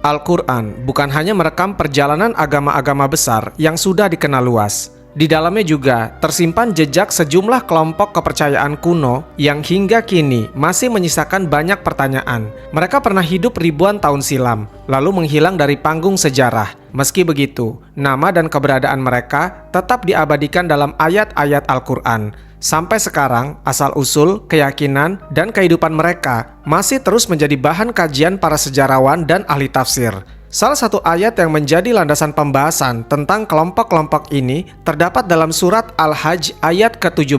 Al-Quran bukan hanya merekam perjalanan agama-agama besar yang sudah dikenal luas. Di dalamnya juga tersimpan jejak sejumlah kelompok kepercayaan kuno yang hingga kini masih menyisakan banyak pertanyaan. Mereka pernah hidup ribuan tahun silam, lalu menghilang dari panggung sejarah. Meski begitu, nama dan keberadaan mereka tetap diabadikan dalam ayat-ayat Al-Quran. Sampai sekarang, asal-usul, keyakinan, dan kehidupan mereka masih terus menjadi bahan kajian para sejarawan dan ahli tafsir. Salah satu ayat yang menjadi landasan pembahasan tentang kelompok-kelompok ini terdapat dalam surat Al-Hajj ayat ke-17.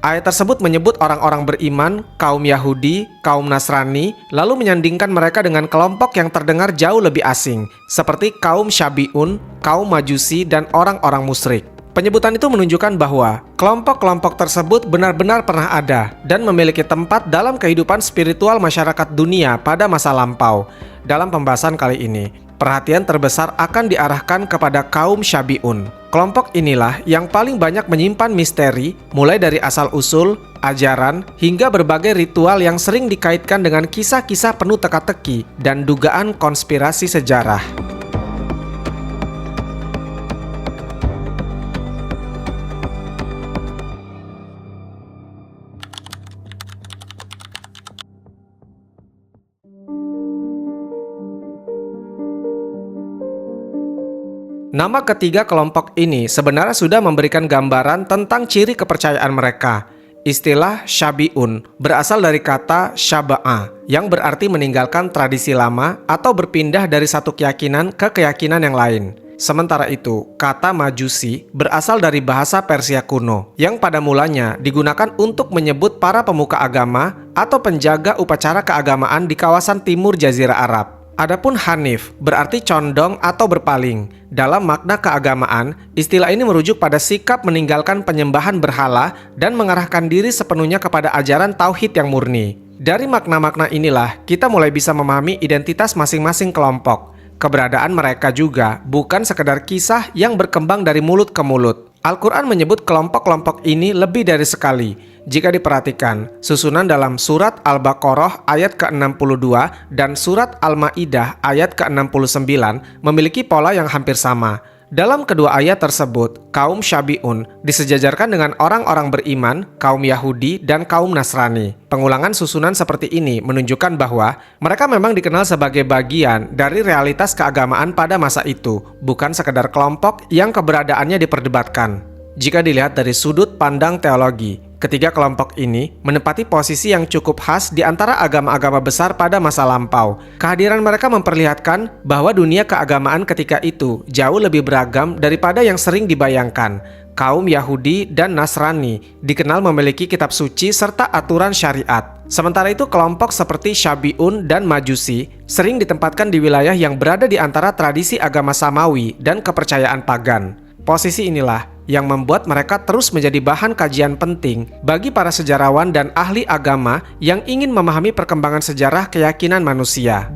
Ayat tersebut menyebut orang-orang beriman, kaum Yahudi, kaum Nasrani, lalu menyandingkan mereka dengan kelompok yang terdengar jauh lebih asing, seperti kaum Syabi'un, kaum Majusi, dan orang-orang musyrik. Penyebutan itu menunjukkan bahwa kelompok-kelompok tersebut benar-benar pernah ada dan memiliki tempat dalam kehidupan spiritual masyarakat dunia pada masa lampau. Dalam pembahasan kali ini, perhatian terbesar akan diarahkan kepada kaum Syabi'un. Kelompok inilah yang paling banyak menyimpan misteri, mulai dari asal-usul, ajaran, hingga berbagai ritual yang sering dikaitkan dengan kisah-kisah penuh teka-teki dan dugaan konspirasi sejarah. Nama ketiga kelompok ini sebenarnya sudah memberikan gambaran tentang ciri kepercayaan mereka. Istilah Syabi'un berasal dari kata syaba'a, yang berarti meninggalkan tradisi lama atau berpindah dari satu keyakinan ke keyakinan yang lain. Sementara itu, kata Majusi berasal dari bahasa Persia kuno, yang pada mulanya digunakan untuk menyebut para pemuka agama atau penjaga upacara keagamaan di kawasan timur Jazirah Arab. Adapun Hanif berarti condong atau berpaling. Dalam makna keagamaan, istilah ini merujuk pada sikap meninggalkan penyembahan berhala dan mengarahkan diri sepenuhnya kepada ajaran tauhid yang murni. Dari makna-makna inilah kita mulai bisa memahami identitas masing-masing kelompok. Keberadaan mereka juga bukan sekedar kisah yang berkembang dari mulut ke mulut. Al-Quran menyebut kelompok-kelompok ini lebih dari sekali. Jika diperhatikan, susunan dalam surat Al-Baqarah ayat ke-62 dan surat Al-Ma'idah ayat ke-69 memiliki pola yang hampir sama. Dalam kedua ayat tersebut, kaum Syabi'un disejajarkan dengan orang-orang beriman, kaum Yahudi, dan kaum Nasrani. Pengulangan susunan seperti ini menunjukkan bahwa mereka memang dikenal sebagai bagian dari realitas keagamaan pada masa itu, bukan sekedar kelompok yang keberadaannya diperdebatkan. Jika dilihat dari sudut pandang teologi, ketiga kelompok ini menempati posisi yang cukup khas di antara agama-agama besar pada masa lampau. Kehadiran mereka memperlihatkan bahwa dunia keagamaan ketika itu jauh lebih beragam daripada yang sering dibayangkan. Kaum Yahudi dan Nasrani dikenal memiliki kitab suci serta aturan syariat. Sementara itu kelompok seperti Syabi'un dan Majusi sering ditempatkan di wilayah yang berada di antara tradisi agama Samawi dan kepercayaan pagan. Posisi inilah yang membuat mereka terus menjadi bahan kajian penting bagi para sejarawan dan ahli agama yang ingin memahami perkembangan sejarah keyakinan manusia.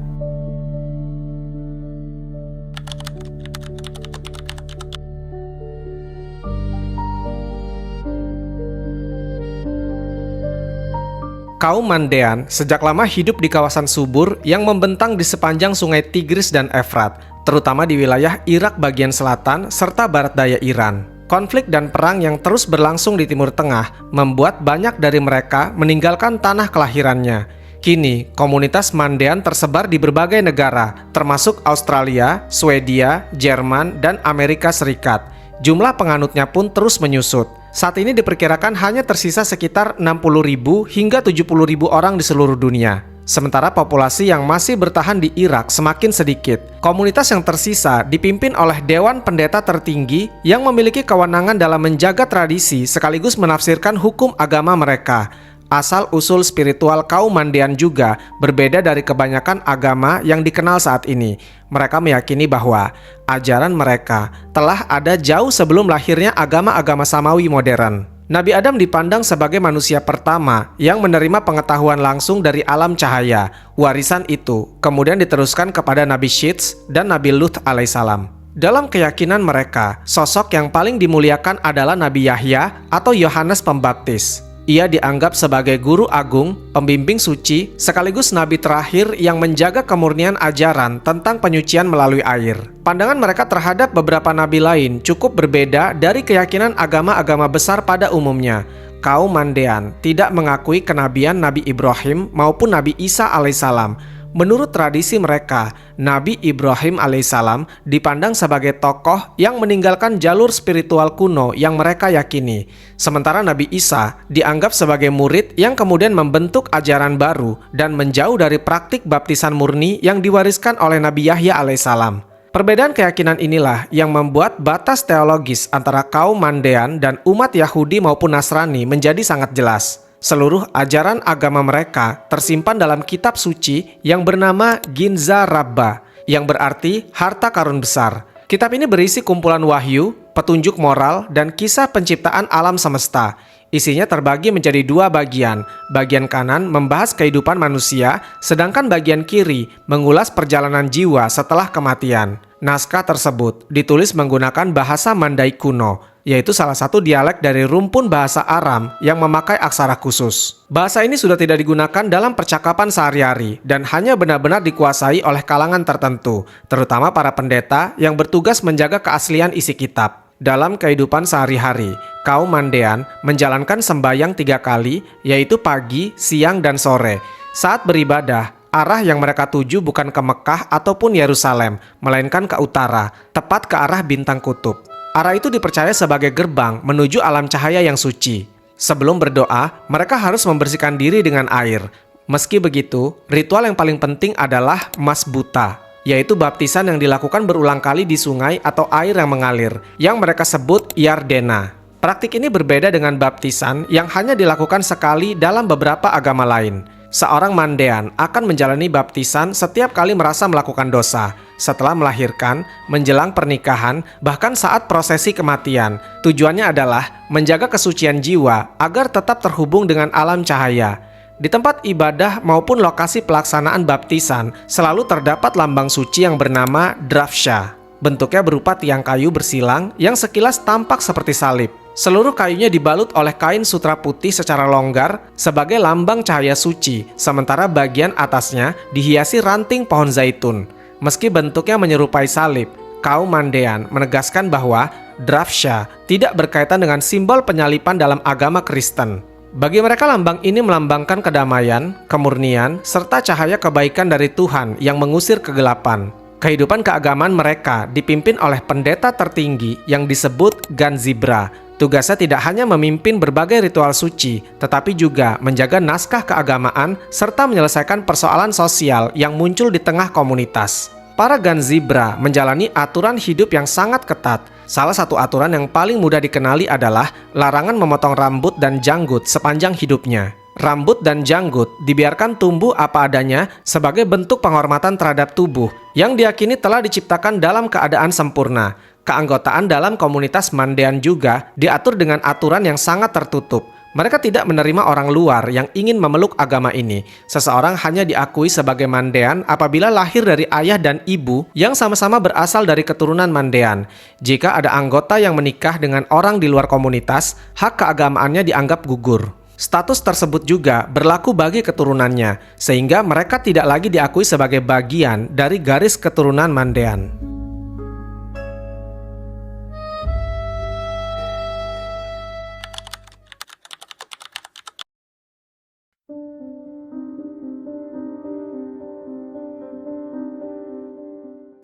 Kaum Mandean sejak lama hidup di kawasan subur yang membentang di sepanjang sungai Tigris dan Efrat, terutama di wilayah Irak bagian selatan serta barat daya Iran. Konflik dan perang yang terus berlangsung di Timur Tengah membuat banyak dari mereka meninggalkan tanah kelahirannya. Kini, komunitas Mandean tersebar di berbagai negara, termasuk Australia, Swedia, Jerman, dan Amerika Serikat. Jumlah penganutnya pun terus menyusut. Saat ini diperkirakan hanya tersisa sekitar 60.000 hingga 70.000 orang di seluruh dunia. Sementara populasi yang masih bertahan di Irak semakin sedikit. Komunitas yang tersisa dipimpin oleh Dewan Pendeta tertinggi yang memiliki kewenangan dalam menjaga tradisi sekaligus menafsirkan hukum agama mereka. Asal-usul spiritual kaum Mandean juga berbeda dari kebanyakan agama yang dikenal saat ini. Mereka meyakini bahwa ajaran mereka telah ada jauh sebelum lahirnya agama-agama Samawi modern. Nabi Adam dipandang sebagai manusia pertama yang menerima pengetahuan langsung dari alam cahaya. Warisan itu kemudian diteruskan kepada Nabi Syits dan Nabi Lut alaihissalam. Dalam keyakinan mereka, sosok yang paling dimuliakan adalah Nabi Yahya atau Yohanes Pembaptis. Ia dianggap sebagai guru agung, pembimbing suci, sekaligus nabi terakhir yang menjaga kemurnian ajaran tentang penyucian melalui air. Pandangan mereka terhadap beberapa nabi lain cukup berbeda dari keyakinan agama-agama besar pada umumnya. Kaum Mandean tidak mengakui kenabian Nabi Ibrahim maupun Nabi Isa alaihissalam. Menurut tradisi mereka, Nabi Ibrahim alaihissalam dipandang sebagai tokoh yang meninggalkan jalur spiritual kuno yang mereka yakini. Sementara Nabi Isa dianggap sebagai murid yang kemudian membentuk ajaran baru dan menjauh dari praktik baptisan murni yang diwariskan oleh Nabi Yahya alaihissalam. Perbedaan keyakinan inilah yang membuat batas teologis antara kaum Mandean dan umat Yahudi maupun Nasrani menjadi sangat jelas. Seluruh ajaran agama mereka tersimpan dalam kitab suci yang bernama Ginza Rabbah, yang berarti harta karun besar. Kitab ini berisi kumpulan wahyu, petunjuk moral, dan kisah penciptaan alam semesta. Isinya terbagi menjadi dua bagian. Bagian kanan membahas kehidupan manusia, sedangkan bagian kiri mengulas perjalanan jiwa setelah kematian. Naskah tersebut ditulis menggunakan bahasa Mandai kuno, yaitu salah satu dialek dari rumpun bahasa Aram yang memakai aksara khusus. Bahasa ini sudah tidak digunakan dalam percakapan sehari-hari dan hanya benar-benar dikuasai oleh kalangan tertentu, terutama para pendeta yang bertugas menjaga keaslian isi kitab. Dalam kehidupan sehari-hari, kaum Mandean menjalankan sembahyang 3 kali, yaitu pagi, siang, dan sore. Saat beribadah, arah yang mereka tuju bukan ke Mekah ataupun Yerusalem, melainkan ke utara, tepat ke arah bintang kutub. Arah itu dipercaya sebagai gerbang menuju alam cahaya yang suci. Sebelum berdoa, mereka harus membersihkan diri dengan air. Meski begitu, ritual yang paling penting adalah masbuta, yaitu baptisan yang dilakukan berulang kali di sungai atau air yang mengalir, yang mereka sebut Yardena. Praktik ini berbeda dengan baptisan yang hanya dilakukan sekali dalam beberapa agama lain. Seorang Mandean akan menjalani baptisan setiap kali merasa melakukan dosa, setelah melahirkan, menjelang pernikahan, bahkan saat prosesi kematian. Tujuannya adalah menjaga kesucian jiwa agar tetap terhubung dengan alam cahaya. Di tempat ibadah maupun lokasi pelaksanaan baptisan selalu terdapat lambang suci yang bernama drafsha. Bentuknya berupa tiang kayu bersilang yang sekilas tampak seperti salib. Seluruh kayunya dibalut oleh kain sutra putih secara longgar sebagai lambang cahaya suci, sementara bagian atasnya dihiasi ranting pohon zaitun. Meski bentuknya menyerupai salib, kaum Mandean menegaskan bahwa drafsha tidak berkaitan dengan simbol penyalipan dalam agama Kristen. Bagi mereka lambang ini melambangkan kedamaian, kemurnian, serta cahaya kebaikan dari Tuhan yang mengusir kegelapan. Kehidupan keagamaan mereka dipimpin oleh pendeta tertinggi yang disebut Ganzibra. Tugasnya tidak hanya memimpin berbagai ritual suci, tetapi juga menjaga naskah keagamaan serta menyelesaikan persoalan sosial yang muncul di tengah komunitas. Para Ganzibra menjalani aturan hidup yang sangat ketat. Salah satu aturan yang paling mudah dikenali adalah larangan memotong rambut dan janggut sepanjang hidupnya. Rambut dan janggut dibiarkan tumbuh apa adanya sebagai bentuk penghormatan terhadap tubuh yang diyakini telah diciptakan dalam keadaan sempurna. Keanggotaan dalam komunitas Mandean juga diatur dengan aturan yang sangat tertutup. Mereka tidak menerima orang luar yang ingin memeluk agama ini. Seseorang hanya diakui sebagai Mandean apabila lahir dari ayah dan ibu yang sama-sama berasal dari keturunan Mandean. Jika ada anggota yang menikah dengan orang di luar komunitas, hak keagamaannya dianggap gugur. Status tersebut juga berlaku bagi keturunannya, sehingga mereka tidak lagi diakui sebagai bagian dari garis keturunan Mandean.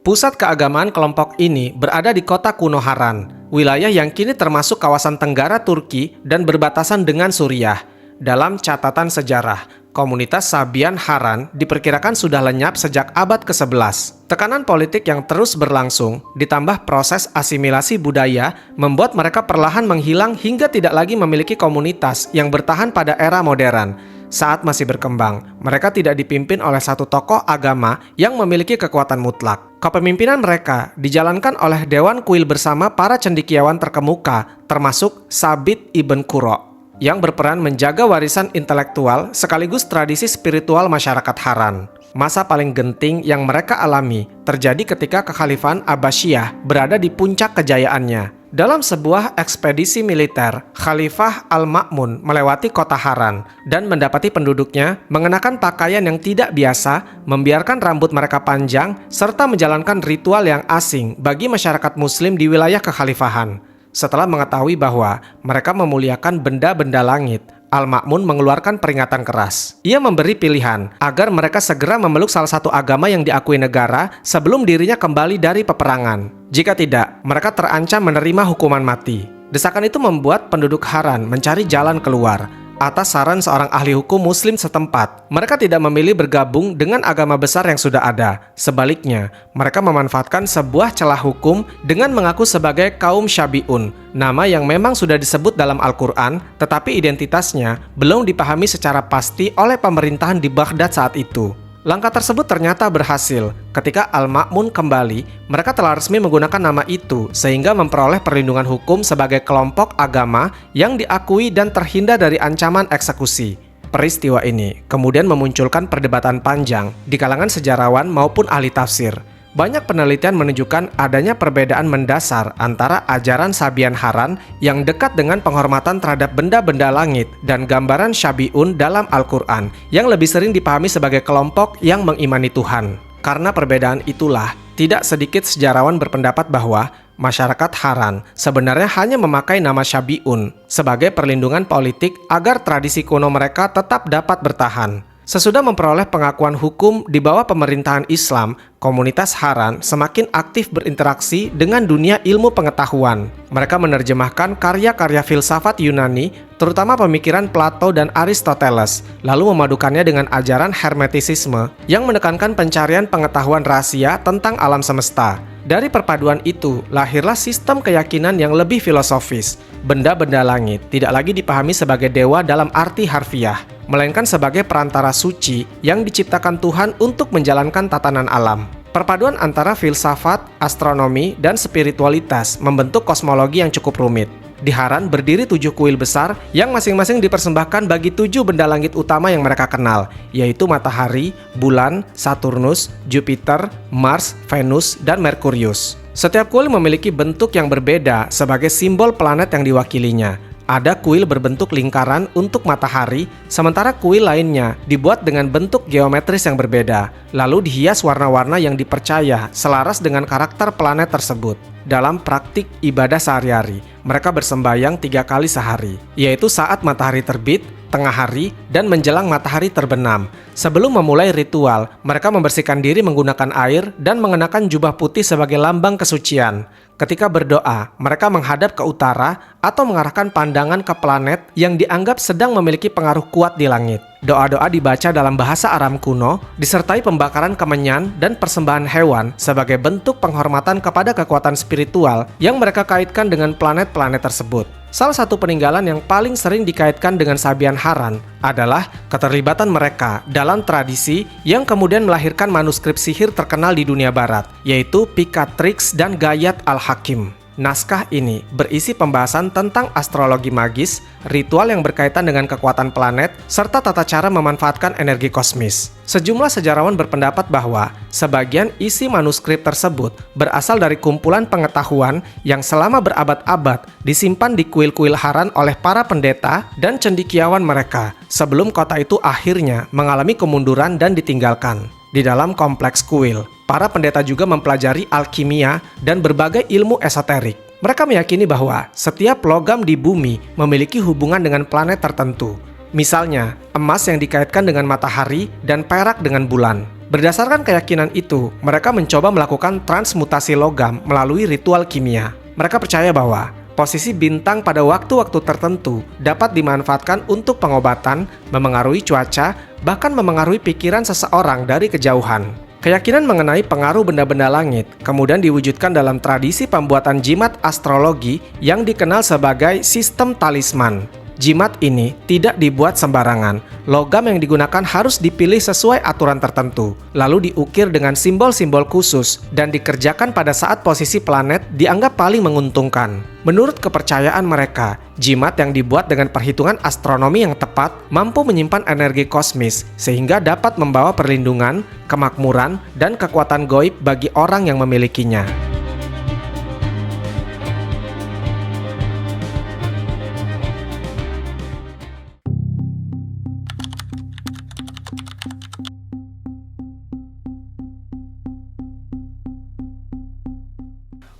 Pusat keagamaan kelompok ini berada di kota kuno Haran, wilayah yang kini termasuk kawasan tenggara Turki dan berbatasan dengan Suriah. Dalam catatan sejarah, komunitas Sabian Haran diperkirakan sudah lenyap sejak abad ke-11. Tekanan politik yang terus berlangsung, ditambah proses asimilasi budaya, membuat mereka perlahan menghilang hingga tidak lagi memiliki komunitas yang bertahan pada era modern. Saat masih berkembang, mereka tidak dipimpin oleh satu tokoh agama yang memiliki kekuatan mutlak. Kepemimpinan mereka dijalankan oleh Dewan Kuil bersama para cendekiawan terkemuka, termasuk Sabit Ibn Quro, yang berperan menjaga warisan intelektual sekaligus tradisi spiritual masyarakat Haran. Masa paling genting yang mereka alami terjadi ketika kekhalifahan Abbasiyah berada di puncak kejayaannya. Dalam sebuah ekspedisi militer, Khalifah Al-Ma'mun melewati kota Haran dan mendapati penduduknya mengenakan pakaian yang tidak biasa, membiarkan rambut mereka panjang, serta menjalankan ritual yang asing bagi masyarakat muslim di wilayah kekhalifahan. Setelah mengetahui bahwa mereka memuliakan benda-benda langit, Al-Ma'mun mengeluarkan peringatan keras. Ia memberi pilihan agar mereka segera memeluk salah satu agama yang diakui negara sebelum dirinya kembali dari peperangan. Jika tidak, mereka terancam menerima hukuman mati. Desakan itu membuat penduduk Haran mencari jalan keluar. Atas saran seorang ahli hukum muslim setempat, mereka tidak memilih bergabung dengan agama besar yang sudah ada. Sebaliknya, mereka memanfaatkan sebuah celah hukum dengan mengaku sebagai kaum Syabi'un, nama yang memang sudah disebut dalam Al-Quran, tetapi identitasnya belum dipahami secara pasti oleh pemerintahan di Baghdad saat itu. Langkah tersebut ternyata berhasil. Ketika Al-Ma'mun kembali, mereka telah resmi menggunakan nama itu sehingga memperoleh perlindungan hukum sebagai kelompok agama yang diakui dan terhindar dari ancaman eksekusi. Peristiwa ini kemudian memunculkan perdebatan panjang di kalangan sejarawan maupun ahli tafsir. Banyak penelitian menunjukkan adanya perbedaan mendasar antara ajaran Sabian Haran yang dekat dengan penghormatan terhadap benda-benda langit dan gambaran Syabi'un dalam Al-Quran yang lebih sering dipahami sebagai kelompok yang mengimani Tuhan. Karena perbedaan itulah, tidak sedikit sejarawan berpendapat bahwa masyarakat Haran sebenarnya hanya memakai nama Syabi'un sebagai perlindungan politik agar tradisi kuno mereka tetap dapat bertahan. Sesudah memperoleh pengakuan hukum di bawah pemerintahan Islam, komunitas Haran semakin aktif berinteraksi dengan dunia ilmu pengetahuan. Mereka menerjemahkan karya-karya filsafat Yunani, terutama pemikiran Plato dan Aristoteles, lalu memadukannya dengan ajaran Hermetisisme yang menekankan pencarian pengetahuan rahasia tentang alam semesta. Dari perpaduan itu, lahirlah sistem keyakinan yang lebih filosofis. Benda-benda langit tidak lagi dipahami sebagai dewa dalam arti harfiah, melainkan sebagai perantara suci yang diciptakan Tuhan untuk menjalankan tatanan alam. Perpaduan antara filsafat, astronomi, dan spiritualitas membentuk kosmologi yang cukup rumit. Di Haran berdiri 7 kuil besar yang masing-masing dipersembahkan bagi 7 benda langit utama yang mereka kenal, yaitu matahari, bulan, Saturnus, Jupiter, Mars, Venus, dan Merkurius. Setiap kuil memiliki bentuk yang berbeda sebagai simbol planet yang diwakilinya. Ada kuil berbentuk lingkaran untuk matahari, sementara kuil lainnya dibuat dengan bentuk geometris yang berbeda, lalu dihias warna-warna yang dipercaya selaras dengan karakter planet tersebut. Dalam praktik ibadah sehari-hari, mereka bersembayang 3 kali sehari, yaitu saat matahari terbit, tengah hari, dan menjelang matahari terbenam. Sebelum memulai ritual, mereka membersihkan diri menggunakan air dan mengenakan jubah putih sebagai lambang kesucian. Ketika berdoa, mereka menghadap ke utara atau mengarahkan pandangan ke planet yang dianggap sedang memiliki pengaruh kuat di langit. Doa-doa dibaca dalam bahasa Aram kuno, disertai pembakaran kemenyan dan persembahan hewan sebagai bentuk penghormatan kepada kekuatan spiritual yang mereka kaitkan dengan planet-planet tersebut. Salah satu peninggalan yang paling sering dikaitkan dengan Sabian Haran adalah keterlibatan mereka dalam tradisi yang kemudian melahirkan manuskrip sihir terkenal di dunia barat, yaitu Picatrix dan Gayat al-Hakim. Naskah ini berisi pembahasan tentang astrologi magis, ritual yang berkaitan dengan kekuatan planet, serta tata cara memanfaatkan energi kosmis. Sejumlah sejarawan berpendapat bahwa sebagian isi manuskrip tersebut berasal dari kumpulan pengetahuan yang selama berabad-abad disimpan di kuil-kuil Haran oleh para pendeta dan cendekiawan mereka, sebelum kota itu akhirnya mengalami kemunduran dan ditinggalkan. Di dalam kompleks kuil, para pendeta juga mempelajari alkimia dan berbagai ilmu esoterik. Mereka meyakini bahwa setiap logam di bumi memiliki hubungan dengan planet tertentu. Misalnya, emas yang dikaitkan dengan matahari dan perak dengan bulan. Berdasarkan keyakinan itu, mereka mencoba melakukan transmutasi logam melalui ritual kimia. Mereka percaya bahwa posisi bintang pada waktu-waktu tertentu dapat dimanfaatkan untuk pengobatan, memengaruhi cuaca, bahkan memengaruhi pikiran seseorang dari kejauhan. Keyakinan mengenai pengaruh benda-benda langit kemudian diwujudkan dalam tradisi pembuatan jimat astrologi yang dikenal sebagai sistem talisman. Jimat ini tidak dibuat sembarangan. Logam yang digunakan harus dipilih sesuai aturan tertentu, lalu diukir dengan simbol-simbol khusus dan dikerjakan pada saat posisi planet dianggap paling menguntungkan. Menurut kepercayaan mereka, jimat yang dibuat dengan perhitungan astronomi yang tepat mampu menyimpan energi kosmis sehingga dapat membawa perlindungan, kemakmuran, dan kekuatan gaib bagi orang yang memilikinya.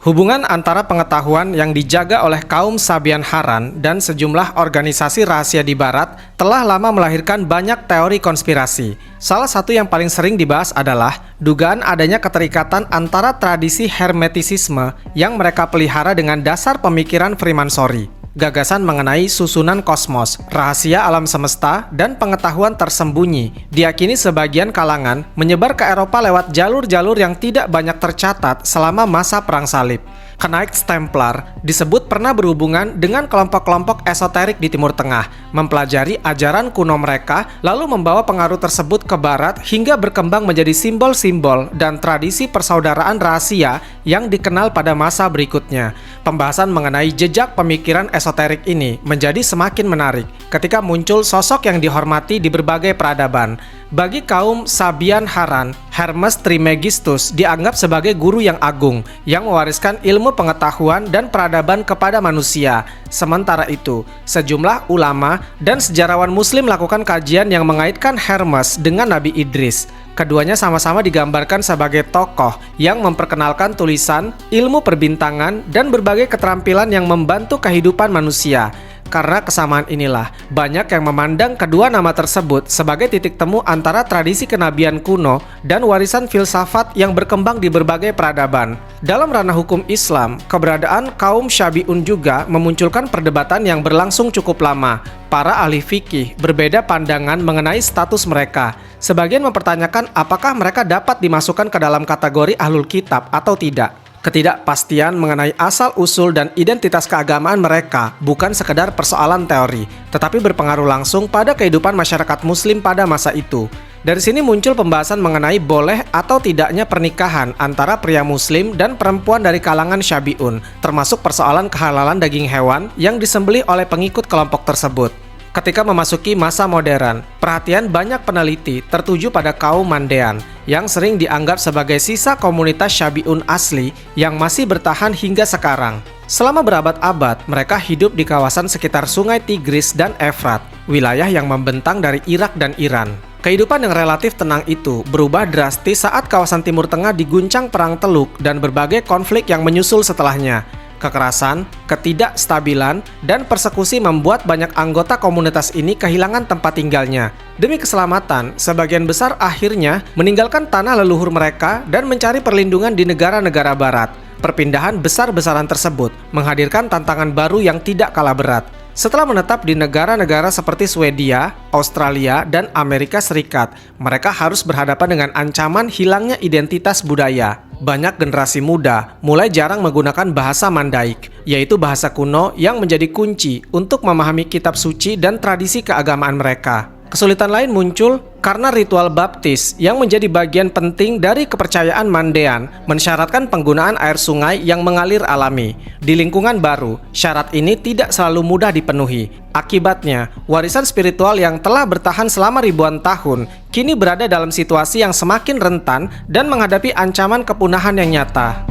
Hubungan antara pengetahuan yang dijaga oleh kaum Sabian Haran dan sejumlah organisasi rahasia di Barat telah lama melahirkan banyak teori konspirasi. Salah satu yang paling sering dibahas adalah dugaan adanya keterikatan antara tradisi Hermetisisme yang mereka pelihara dengan dasar pemikiran Freemasonry. Gagasan mengenai susunan kosmos, rahasia alam semesta, dan pengetahuan tersembunyi diyakini sebagian kalangan menyebar ke Eropa lewat jalur-jalur yang tidak banyak tercatat selama masa Perang Salib. Knights Templar disebut pernah berhubungan dengan kelompok-kelompok esoterik di Timur Tengah, mempelajari ajaran kuno mereka, lalu membawa pengaruh tersebut ke Barat hingga berkembang menjadi simbol-simbol dan tradisi persaudaraan rahasia yang dikenal pada masa berikutnya. Pembahasan mengenai jejak pemikiran esoterik ini menjadi semakin menarik ketika muncul sosok yang dihormati di berbagai peradaban. Bagi kaum Sabian Haran, Hermes Trismegistus dianggap sebagai guru yang agung yang mewariskan ilmu pengetahuan dan peradaban kepada manusia. Sementara itu, sejumlah ulama dan sejarawan Muslim melakukan kajian yang mengaitkan Hermes dengan Nabi Idris. Keduanya sama-sama digambarkan sebagai tokoh yang memperkenalkan tulisan, ilmu perbintangan, dan berbagai keterampilan yang membantu kehidupan manusia. Karena kesamaan inilah, banyak yang memandang kedua nama tersebut sebagai titik temu antara tradisi kenabian kuno dan warisan filsafat yang berkembang di berbagai peradaban. Dalam ranah hukum Islam, keberadaan kaum Syabi'un juga memunculkan perdebatan yang berlangsung cukup lama. Para ahli fikih berbeda pandangan mengenai status mereka. Sebagian mempertanyakan apakah mereka dapat dimasukkan ke dalam kategori ahlul kitab atau tidak. Ketidakpastian mengenai asal-usul dan identitas keagamaan mereka bukan sekedar persoalan teori, tetapi berpengaruh langsung pada kehidupan masyarakat Muslim pada masa itu. Dari sini muncul pembahasan mengenai boleh atau tidaknya pernikahan antara pria Muslim dan perempuan dari kalangan Syabi'un, termasuk persoalan kehalalan daging hewan yang disembelih oleh pengikut kelompok tersebut. Ketika memasuki masa modern, perhatian banyak peneliti tertuju pada kaum Mandean yang sering dianggap sebagai sisa komunitas Syabi'un asli yang masih bertahan hingga sekarang. Selama berabad-abad, mereka hidup di kawasan sekitar Sungai Tigris dan Efrat, wilayah yang membentang dari Irak dan Iran. Kehidupan yang relatif tenang itu berubah drastis saat kawasan Timur Tengah diguncang Perang Teluk dan berbagai konflik yang menyusul setelahnya. Kekerasan, ketidakstabilan, dan persekusi membuat banyak anggota komunitas ini kehilangan tempat tinggalnya. Demi keselamatan, sebagian besar akhirnya meninggalkan tanah leluhur mereka dan mencari perlindungan di negara-negara barat. Perpindahan besar-besaran tersebut menghadirkan tantangan baru yang tidak kalah berat. Setelah menetap di negara-negara seperti Swedia, Australia, dan Amerika Serikat, mereka harus berhadapan dengan ancaman hilangnya identitas budaya. Banyak generasi muda mulai jarang menggunakan bahasa Mandaik, yaitu bahasa kuno yang menjadi kunci untuk memahami kitab suci dan tradisi keagamaan mereka. Kesulitan lain muncul karena ritual baptis yang menjadi bagian penting dari kepercayaan Mandean mensyaratkan penggunaan air sungai yang mengalir alami. Di lingkungan baru, syarat ini tidak selalu mudah dipenuhi. Akibatnya, warisan spiritual yang telah bertahan selama ribuan tahun kini berada dalam situasi yang semakin rentan dan menghadapi ancaman kepunahan yang nyata.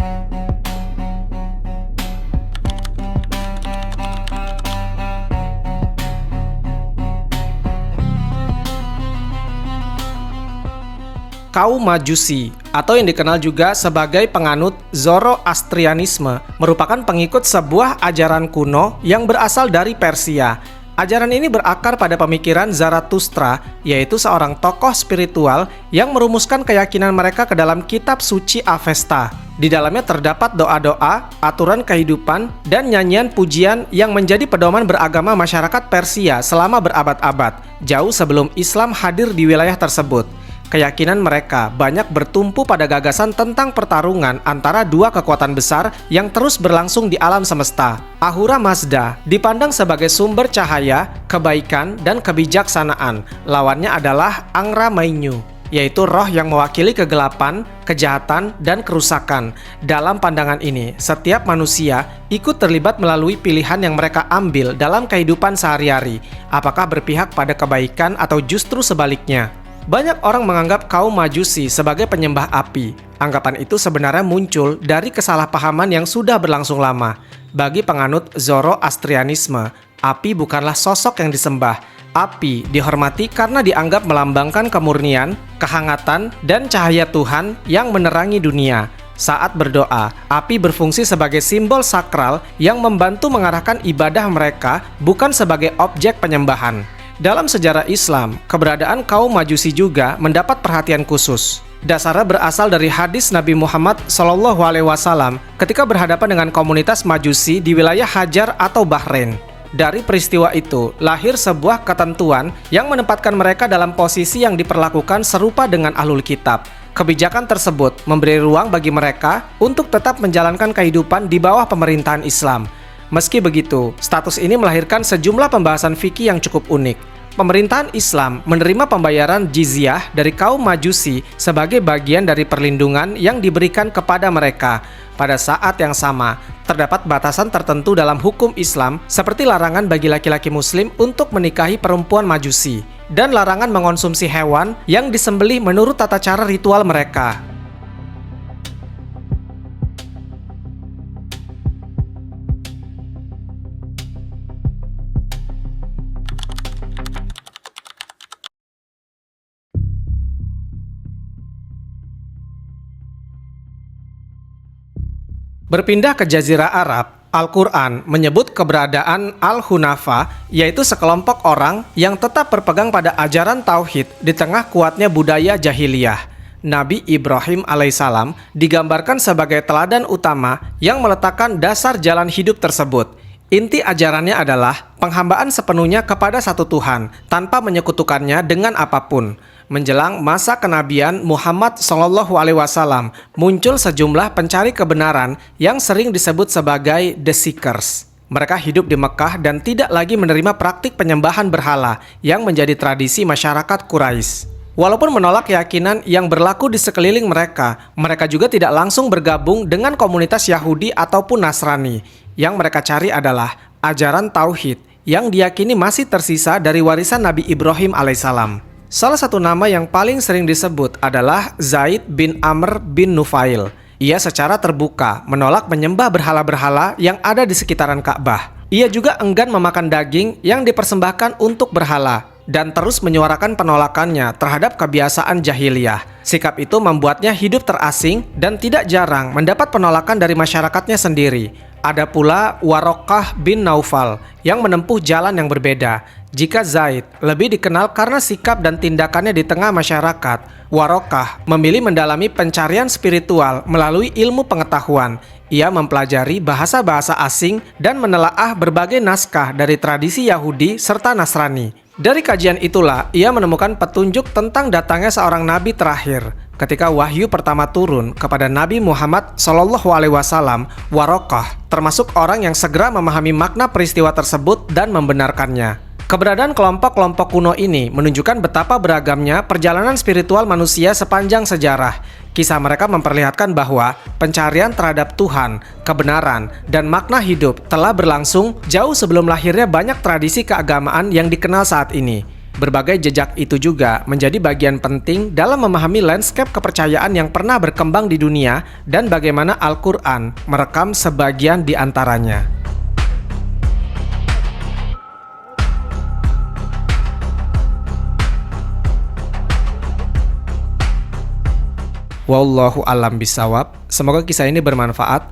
Kaum Majusi, atau yang dikenal juga sebagai penganut Zoroastrianisme, merupakan pengikut sebuah ajaran kuno yang berasal dari Persia. Ajaran ini berakar pada pemikiran Zarathustra, yaitu seorang tokoh spiritual yang merumuskan keyakinan mereka ke dalam kitab suci Avesta. Di dalamnya terdapat doa-doa, aturan kehidupan, dan nyanyian pujian yang menjadi pedoman beragama masyarakat Persia selama berabad-abad, jauh sebelum Islam hadir di wilayah tersebut. Keyakinan mereka banyak bertumpu pada gagasan tentang pertarungan antara dua kekuatan besar yang terus berlangsung di alam semesta. Ahura Mazda dipandang sebagai sumber cahaya, kebaikan, dan kebijaksanaan. Lawannya adalah Angra Mainyu, yaitu roh yang mewakili kegelapan, kejahatan, dan kerusakan. Dalam pandangan ini, setiap manusia ikut terlibat melalui pilihan yang mereka ambil dalam kehidupan sehari-hari, apakah berpihak pada kebaikan atau justru sebaliknya. Banyak orang menganggap kaum Majusi sebagai penyembah api. Anggapan itu sebenarnya muncul dari kesalahpahaman yang sudah berlangsung lama. Bagi penganut Zoroastrianisme, api bukanlah sosok yang disembah. Api dihormati karena dianggap melambangkan kemurnian, kehangatan, dan cahaya Tuhan yang menerangi dunia. Saat berdoa, api berfungsi sebagai simbol sakral yang membantu mengarahkan ibadah mereka, bukan sebagai objek penyembahan. Dalam sejarah Islam, keberadaan kaum Majusi juga mendapat perhatian khusus. Dasarnya berasal dari hadis Nabi Muhammad SAW ketika berhadapan dengan komunitas Majusi di wilayah Hajar atau Bahrain. Dari peristiwa itu, lahir sebuah ketentuan yang menempatkan mereka dalam posisi yang diperlakukan serupa dengan Ahlul Kitab. Kebijakan tersebut memberi ruang bagi mereka untuk tetap menjalankan kehidupan di bawah pemerintahan Islam. Meski begitu, status ini melahirkan sejumlah pembahasan fikih yang cukup unik. Pemerintahan Islam menerima pembayaran jizyah dari kaum Majusi sebagai bagian dari perlindungan yang diberikan kepada mereka. Pada saat yang sama, terdapat batasan tertentu dalam hukum Islam seperti larangan bagi laki-laki Muslim untuk menikahi perempuan Majusi dan larangan mengonsumsi hewan yang disembelih menurut tata cara ritual mereka. Berpindah ke Jazirah Arab, Al-Quran menyebut keberadaan Al-Hunafa, yaitu sekelompok orang yang tetap berpegang pada ajaran Tauhid di tengah kuatnya budaya jahiliyah. Nabi Ibrahim alaihissalam digambarkan sebagai teladan utama yang meletakkan dasar jalan hidup tersebut. Inti ajarannya adalah penghambaan sepenuhnya kepada satu Tuhan, tanpa menyekutukannya dengan apapun. Menjelang masa kenabian Muhammad SAW, muncul sejumlah pencari kebenaran yang sering disebut sebagai The Seekers. Mereka hidup di Mekah dan tidak lagi menerima praktik penyembahan berhala yang menjadi tradisi masyarakat Quraisy. Walaupun menolak keyakinan yang berlaku di sekeliling mereka, mereka juga tidak langsung bergabung dengan komunitas Yahudi ataupun Nasrani. Yang mereka cari adalah ajaran Tauhid yang diyakini masih tersisa dari warisan Nabi Ibrahim alaihissalam. Salah satu nama yang paling sering disebut adalah Zaid bin Amr bin Nufail. Ia secara terbuka menolak menyembah berhala-berhala yang ada di sekitaran Ka'bah. Ia juga enggan memakan daging yang dipersembahkan untuk berhala dan terus menyuarakan penolakannya terhadap kebiasaan jahiliyah. Sikap itu membuatnya hidup terasing dan tidak jarang mendapat penolakan dari masyarakatnya sendiri. Ada pula Warokah bin Naufal yang menempuh jalan yang berbeda. Jika Zaid lebih dikenal karena sikap dan tindakannya di tengah masyarakat, Warokah memilih mendalami pencarian spiritual melalui ilmu pengetahuan. Ia mempelajari bahasa-bahasa asing dan menelaah berbagai naskah dari tradisi Yahudi serta Nasrani. Dari kajian itulah, ia menemukan petunjuk tentang datangnya seorang nabi terakhir. Ketika wahyu pertama turun kepada Nabi Muhammad SAW, Warokah termasuk orang yang segera memahami makna peristiwa tersebut dan membenarkannya. Keberadaan kelompok-kelompok kuno ini menunjukkan betapa beragamnya perjalanan spiritual manusia sepanjang sejarah. Kisah mereka memperlihatkan bahwa pencarian terhadap Tuhan, kebenaran, dan makna hidup telah berlangsung jauh sebelum lahirnya banyak tradisi keagamaan yang dikenal saat ini. Berbagai jejak itu juga menjadi bagian penting dalam memahami lanskap kepercayaan yang pernah berkembang di dunia dan bagaimana Al-Quran merekam sebagian di antaranya. Wallahu a'lam bishawab. Semoga kisah ini bermanfaat.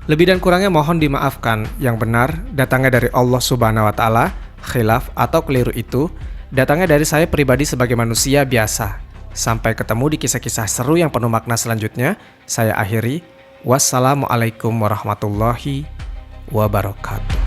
Lebih dan kurangnya mohon dimaafkan. Yang benar datangnya dari Allah Subhanahu wa taala. Khilaf atau keliru itu datangnya dari saya pribadi sebagai manusia biasa. Sampai ketemu di kisah-kisah seru yang penuh makna selanjutnya. Saya akhiri. Wassalamualaikum warahmatullahi wabarakatuh.